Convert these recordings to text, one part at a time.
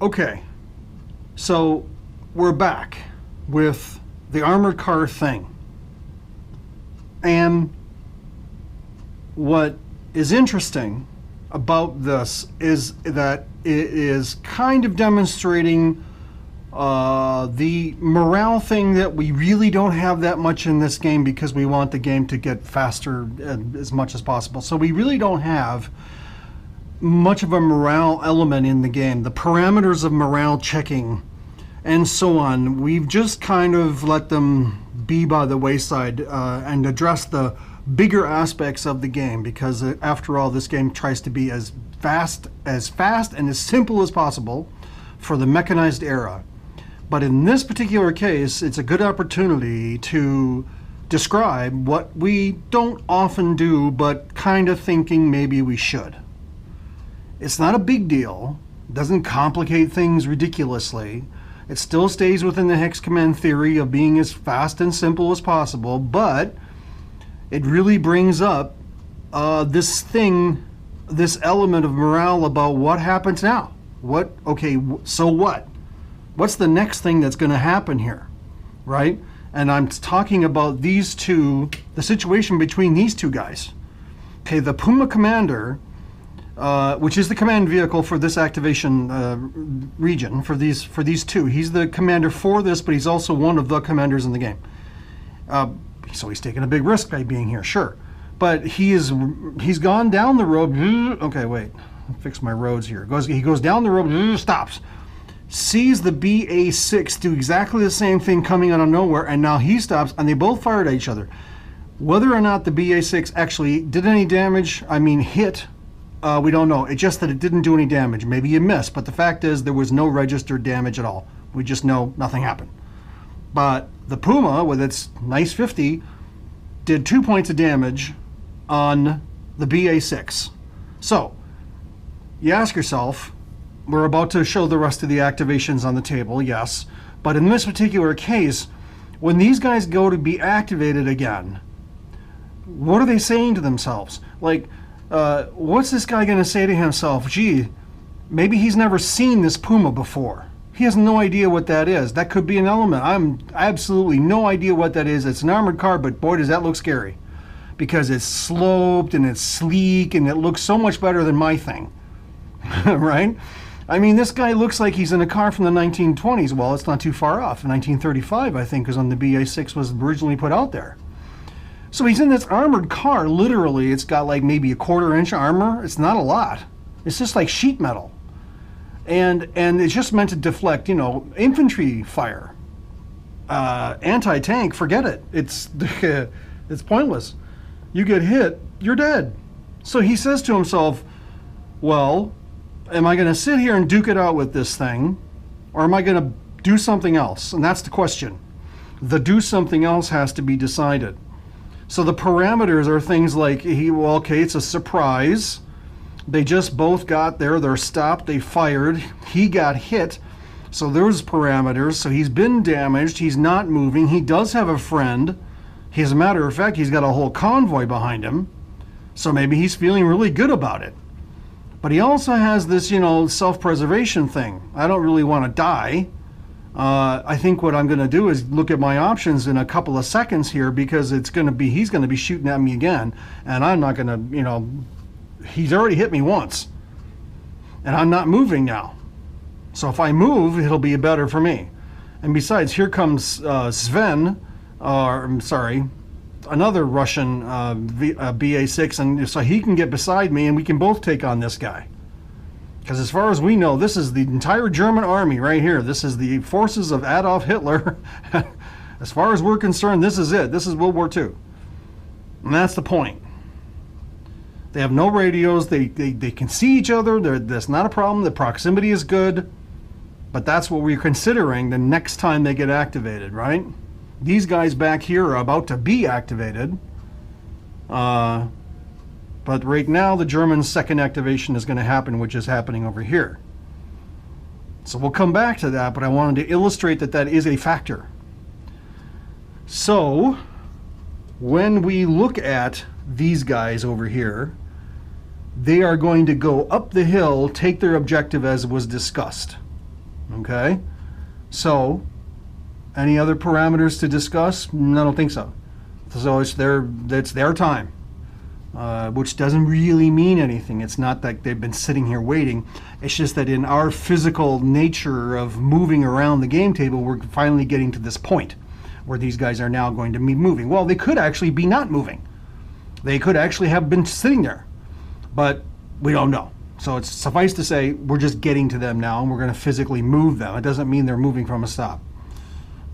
Okay, so we're back with the armored car thing. And what is interesting about this is that it is kind of demonstrating the morale thing that we really don't have that much in this game because we want the game to get faster as much as possible. So we really don't have much of a morale element in the game. The parameters of morale checking and so on, we've just kind of let them be by the wayside and address the bigger aspects of the game, because after all, this game tries to be as fast and as simple as possible for the mechanized era. But in this particular case, it's a good opportunity to describe what we don't often do, but kind of thinking maybe we should. It's not a big deal. It doesn't complicate things ridiculously. It still stays within the hex command theory of being as fast and simple as possible, but it really brings up this element of morale about what happens now. So what? What's the next thing that's going to happen here, right? And I'm talking about these two, the situation between these two guys. Okay, the Puma Commander, which is the command vehicle for this activation region, for these two. He's the commander for this, but he's also one of the commanders in the game. So he's taking a big risk by being here, sure. But he's gone down the road. Okay, wait. I'll fix my roads here. He goes down the road, stops. Sees the BA6 do exactly the same thing coming out of nowhere, and now he stops, and they both fired at each other. Whether or not the BA6 actually did any damage, hit, we don't know. It's just that it didn't do any damage. Maybe you missed, but the fact is there was no registered damage at all. We just know nothing happened. But the Puma, with its nice 50, did 2 points of damage on the BA6. So, you ask yourself, we're about to show the rest of the activations on the table, yes. But in this particular case, when these guys go to be activated again, what are they saying to themselves? Like, what's this guy going to say to himself? Gee, maybe he's never seen this Puma before. He has no idea what that is. That could be an element. I'm absolutely no idea what that is. It's an armored car, but boy, does that look scary. Because it's sloped and it's sleek and it looks so much better than my thing. Right? This guy looks like he's in a car from the 1920s. Well, it's not too far off. 1935, I think, is when the BA6 was originally put out there. So he's in this armored car, literally. It's got like maybe a 1/4 inch armor. It's not a lot. It's just like sheet metal. And it's just meant to deflect, infantry fire. Anti-tank, forget it. It's pointless. You get hit, you're dead. So he says to himself, well, am I going to sit here and duke it out with this thing, or am I going to do something else? And that's the question. The do something else has to be decided. So the parameters are things like, it's a surprise. They just both got there, they're stopped, they fired, he got hit. So there's parameters. So he's been damaged, he's not moving, he does have a friend. As a matter of fact, he's got a whole convoy behind him. So maybe he's feeling really good about it. But he also has this, self-preservation thing. I don't really want to die. I think what I'm going to do is look at my options in a couple of seconds here, because he's going to be shooting at me again. And I'm not going to, he's already hit me once. And I'm not moving now. So if I move, it'll be better for me. And besides, here comes Sven, another Russian BA6, and so he can get beside me and we can both take on this guy. Because as far as we know, this is the entire German army right here. This is the forces of Adolf Hitler. As far as we're concerned, this is it. This is World War II. And that's the point. They have no radios. They can see each other. That's not a problem. The proximity is good. But that's what we're considering the next time they get activated, right? These guys back here are about to be activated. But right now, the German second activation is going to happen, which is happening over here. So we'll come back to that, but I wanted to illustrate that is a factor. So when we look at these guys over here, they are going to go up the hill, take their objective as was discussed. Okay? So, any other parameters to discuss? I don't think so. So it's their time, which doesn't really mean anything. It's not that they've been sitting here waiting. It's just that in our physical nature of moving around the game table, we're finally getting to this point where these guys are now going to be moving. Well, they could actually be not moving. They could actually have been sitting there, but we don't know. So it's suffice to say, we're just getting to them now, and we're going to physically move them. It doesn't mean they're moving from a stop.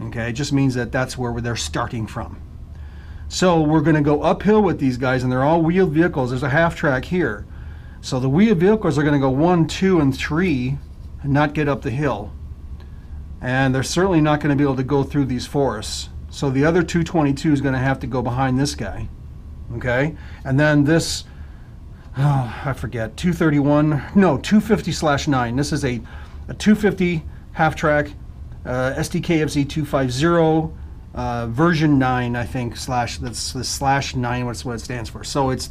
Okay, it just means that that's where they're starting from. So we're going to go uphill with these guys, and they're all wheeled vehicles. There's a half track here. So the wheeled vehicles are going to go 1, 2, and 3 and not get up the hill. And they're certainly not going to be able to go through these forests. So the other 222 is going to have to go behind this guy. Okay? And then this, I forget, 231, no, 250/9. This is a 250 half track, SDKFZ 250. Version 9, I think, that's the /9, what's what it stands for. So it's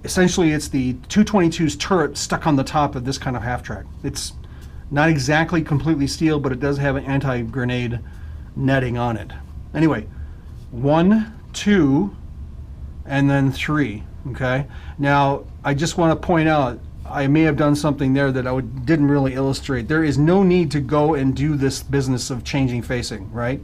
essentially it's the 222's turret stuck on the top of this kind of half track. It's not exactly completely steel, but it does have an anti-grenade netting on it. Anyway, 1, 2, and then 3. Okay. Now I just want to point out, I may have done something there that didn't really illustrate. There is no need to go and do this business of changing facing, right?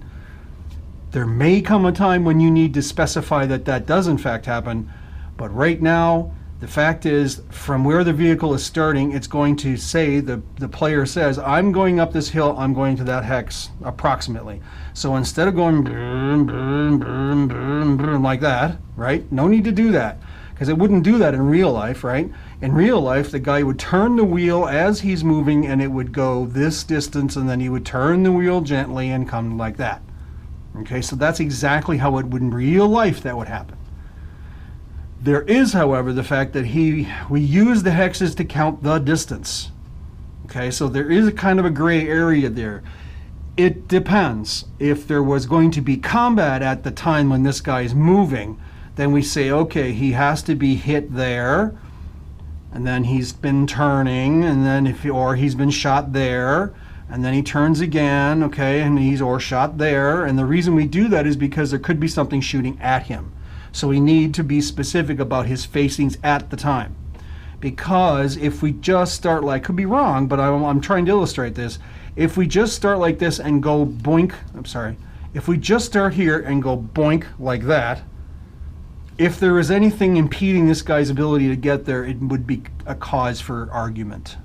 There may come a time when you need to specify that does in fact happen, but right now, the fact is, from where the vehicle is starting, it's going to say, the player says, I'm going up this hill, I'm going to that hex, approximately. So instead of going boom, boom, boom, boom, boom, like that, right? No need to do that, because it wouldn't do that in real life, right? In real life, the guy would turn the wheel as he's moving, and it would go this distance, and then he would turn the wheel gently and come like that. Okay, so that's exactly how it would in real life that would happen. There is, however, the fact that we use the hexes to count the distance. Okay, so there is a kind of a gray area there. It depends. If there was going to be combat at the time when this guy is moving, then we say, okay, he has to be hit there, and then he's been turning, and then or he's been shot there, and then he turns again, okay, and he's or shot there. And the reason we do that is because there could be something shooting at him. So we need to be specific about his facings at the time. Because if we just start like, could be wrong, but I'm trying to illustrate this. If we just start like this and go boink, if we just start here and go boink like that, if there is anything impeding this guy's ability to get there, it would be a cause for argument.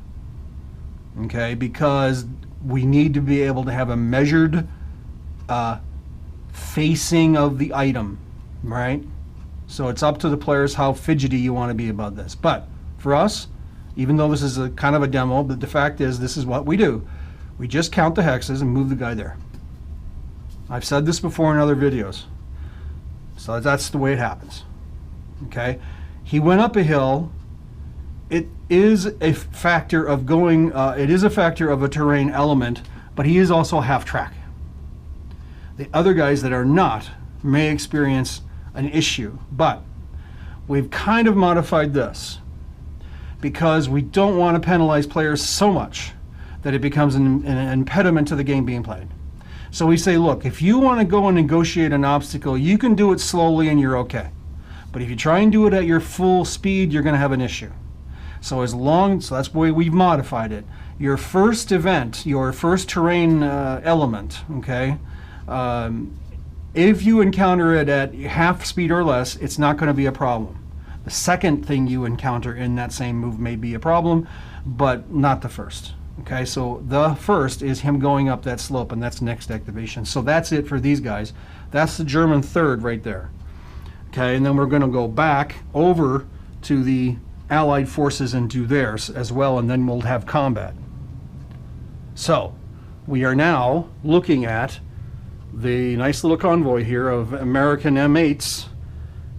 Okay, because we need to be able to have a measured facing of the item, right? So it's up to the players how fidgety you want to be about this. But for us, even though this is a kind of a demo, but the fact is this is what we do. We just count the hexes and move the guy there. I've said this before in other videos. So that's the way it happens. Okay? He went up a hill. It is a factor of going, it is a factor of a terrain element, but he is also half track. The other guys that are not may experience an issue, but we've kind of modified this because we don't want to penalize players so much that it becomes an impediment to the game being played. So we say, look, if you want to go and negotiate an obstacle, you can do it slowly and you're okay. But if you try and do it at your full speed, you're going to have an issue. So that's the way we've modified it. Your first event, your first terrain element, okay, if you encounter it at half speed or less, it's not going to be a problem. The second thing you encounter in that same move may be a problem, but not the first. Okay, so the first is him going up that slope, and that's next activation. So that's it for these guys. That's the German third right there. Okay, and then we're going to go back over to the Allied forces and do theirs as well, and then we'll have combat. So we are now looking at the nice little convoy here of American M8s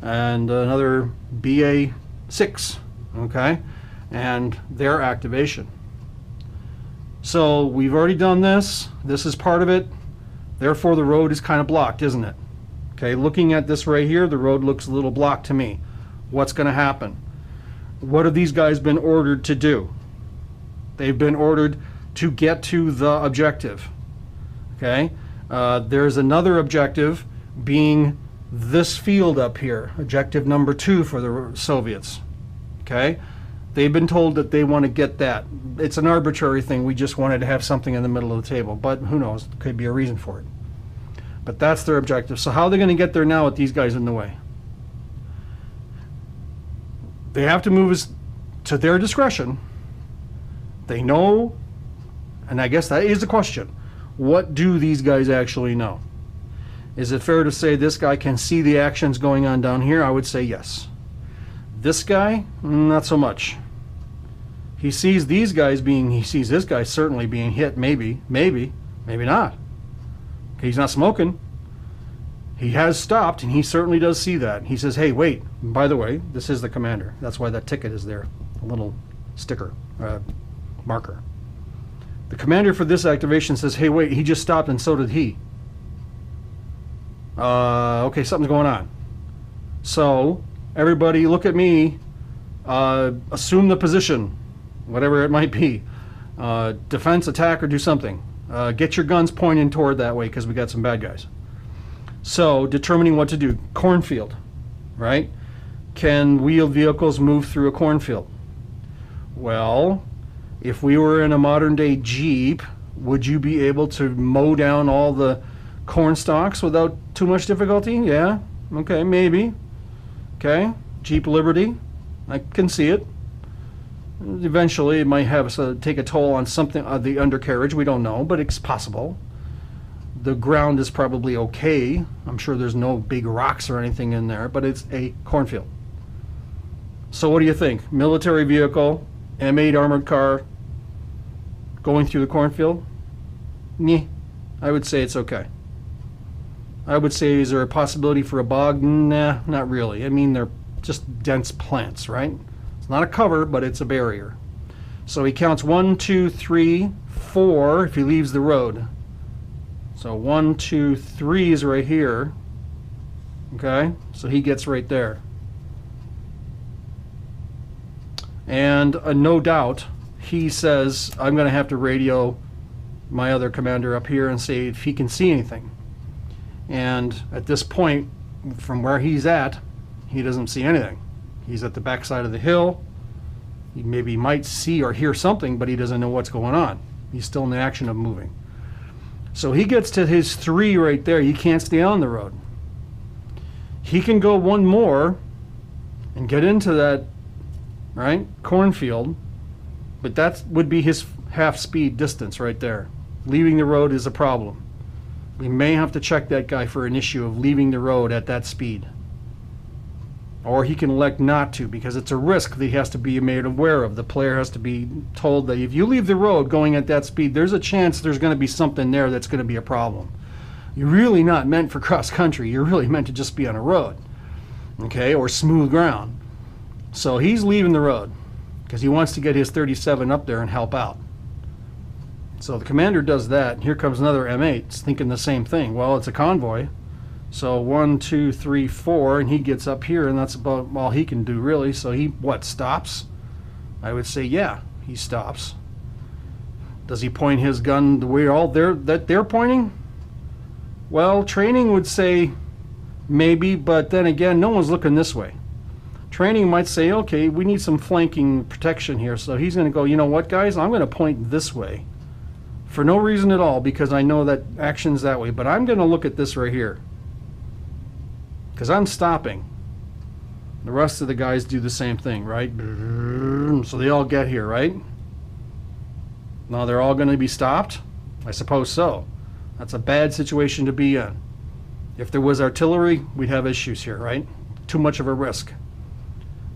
and another BA-6, okay, and their activation. So we've already done this. This is part of it. Therefore, the road is kind of blocked, isn't it? Okay, looking at this right here, the road looks a little blocked to me. What's going to happen? What have these guys been ordered to do? They've been ordered to get to the objective. Okay, there's another objective being this field up here, objective number 2 for the Soviets. Okay, they've been told that they want to get that. It's an arbitrary thing. We just wanted to have something in the middle of the table, but who knows? There could be a reason for it. But that's their objective. So how are they going to get there now with these guys in the way? They have to move us to their discretion. They know, and I guess that is the question. What do these guys actually know? Is it fair to say this guy can see the actions going on down here? I would say yes. This guy, not so much. He sees these guys he sees this guy certainly being hit, maybe not. He's not smoking. He has stopped, and he certainly does see that. He says, hey, wait, by the way, this is the commander. That's why that ticket is there, a little sticker, marker. The commander for this activation says, hey, wait, he just stopped, and so did he. Okay, something's going on. So, everybody look at me, assume the position, whatever it might be. Defense, attack, or do something. Get your guns pointing toward that way because we got some bad guys. So, determining what to do. Cornfield, right? Can wheeled vehicles move through a cornfield? Well, if we were in a modern day Jeep, would you be able to mow down all the corn stalks without too much difficulty? Yeah, okay, maybe. Okay, Jeep Liberty, I can see it. Eventually it might have take a toll on something of the undercarriage, we don't know, but it's possible. The ground is probably okay. I'm sure there's no big rocks or anything in there, but it's a cornfield. So what do you think? Military vehicle, M8 armored car, going through the cornfield? Nah, I would say it's okay. I would say, is there a possibility for a bog? Nah, not really. I mean, they're just dense plants, right? It's not a cover, but it's a barrier. So he counts 1, 2, 3, 4 if he leaves the road. So 1, 2, 3 is right here. Okay, so he gets right there. And no doubt, he says, I'm going to have to radio my other commander up here and say if he can see anything. And at this point, from where he's at, he doesn't see anything. He's at the backside of the hill. He maybe might see or hear something, but he doesn't know what's going on. He's still in the action of moving. So he gets to his 3 right there. He can't stay on the road. He can go one more and get into that, right, cornfield, but that would be his half-speed distance right there. Leaving the road is a problem. We may have to check that guy for an issue of leaving the road at that speed. Or he can elect not to, because it's a risk that he has to be made aware of. The player has to be told that if you leave the road going at that speed, there's a chance there's going to be something there that's going to be a problem. You're really not meant for cross country. You're really meant to just be on a road, okay, or smooth ground. So he's leaving the road because he wants to get his 37 up there and help out. So the commander does that. Here comes another M8 thinking the same thing. Well, it's a convoy. So 1, 2, 3, 4, and he gets up here, and that's about all he can do, really. So he, what, stops? I would say, yeah, he stops. Does he point his gun the way they're pointing? Well, training would say maybe, but then again, no one's looking this way. Training might say, okay, we need some flanking protection here. So he's going to go, you know what, guys, I'm going to point this way for no reason at all, because I know that action's that way, but I'm going to look at this right here. Because I'm stopping. The rest of the guys do the same thing, right? So they all get here, right? Now they're all going to be stopped? I suppose so. That's a bad situation to be in. If there was artillery, we'd have issues here, right? Too much of a risk.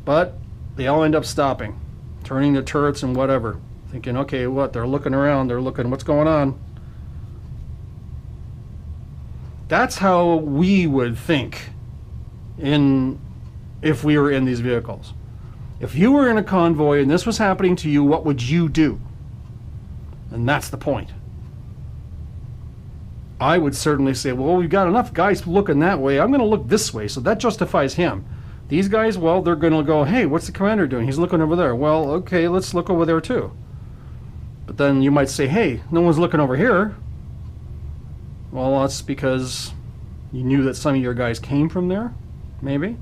But they all end up stopping, turning the turrets and whatever, thinking, okay, what? They're looking around, they're looking, what's going on? That's how we would think if we were in these vehicles. If you were in a convoy and this was happening to you, what would you do? And that's the point. I would certainly say, well, we've got enough guys looking that way. I'm going to look this way, so that justifies him. These guys, well, they're going to go, hey, what's the commander doing? He's looking over there. Well, okay, let's look over there too. But then you might say, hey, no one's looking over here. Well, that's because you knew that some of your guys came from there, maybe.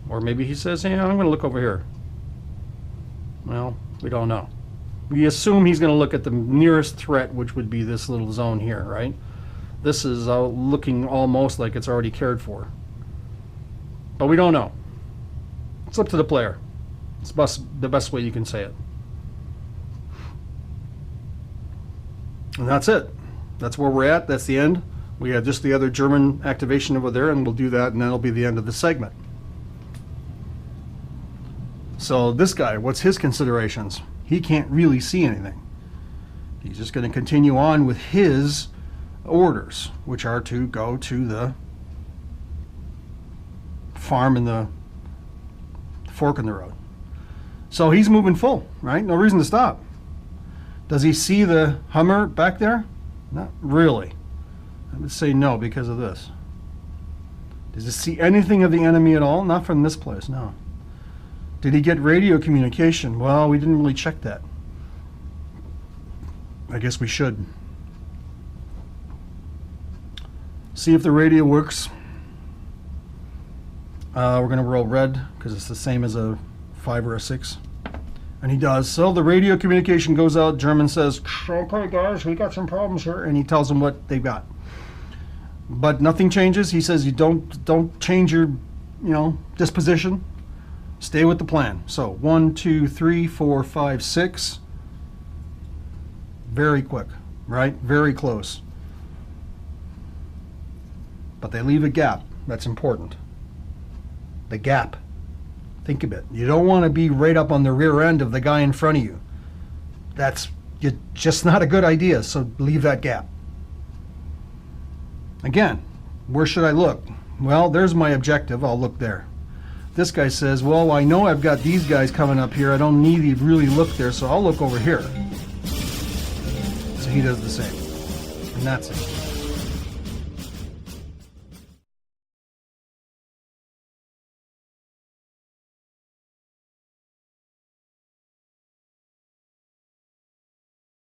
Or maybe he says, hey, I'm going to look over here. Well, we don't know. We assume he's going to look at the nearest threat, which would be this little zone here, right? This is looking almost like it's already cared for. But we don't know. It's up to the player. It's the best way you can say it. And that's it. That's where we're at. That's the end. We have just the other German activation over there, and we'll do that, and that'll be the end of the segment. So this guy, what's his considerations? He can't really see anything. He's just going to continue on with his orders, which are to go to the farm in the fork in the road. So he's moving full, right? No reason to stop. Does he see the Hummer back there? Not really. I would say no because of this. Does he see anything of the enemy at all? Not from this place, no. Did he get radio communication? Well, we didn't really check that. I guess we should. See if the radio works. We're going to roll red because it's the same as a 5 or a 6. And he does. So the radio communication goes out. German says, okay, guys, we got some problems here. And he tells them what they've got. But nothing changes. He says, you don't change your, disposition. Stay with the plan. So 1, 2, 3, 4, 5, 6. Very quick, right? Very close. But they leave a gap. That's important. The gap. Think of it. You don't want to be right up on the rear end of the guy in front of you. That's just not a good idea, so leave that gap. Again, where should I look? Well, there's my objective. I'll look there. This guy says, well, I know I've got these guys coming up here. I don't need to really look there, so I'll look over here. So he does the same. And that's it.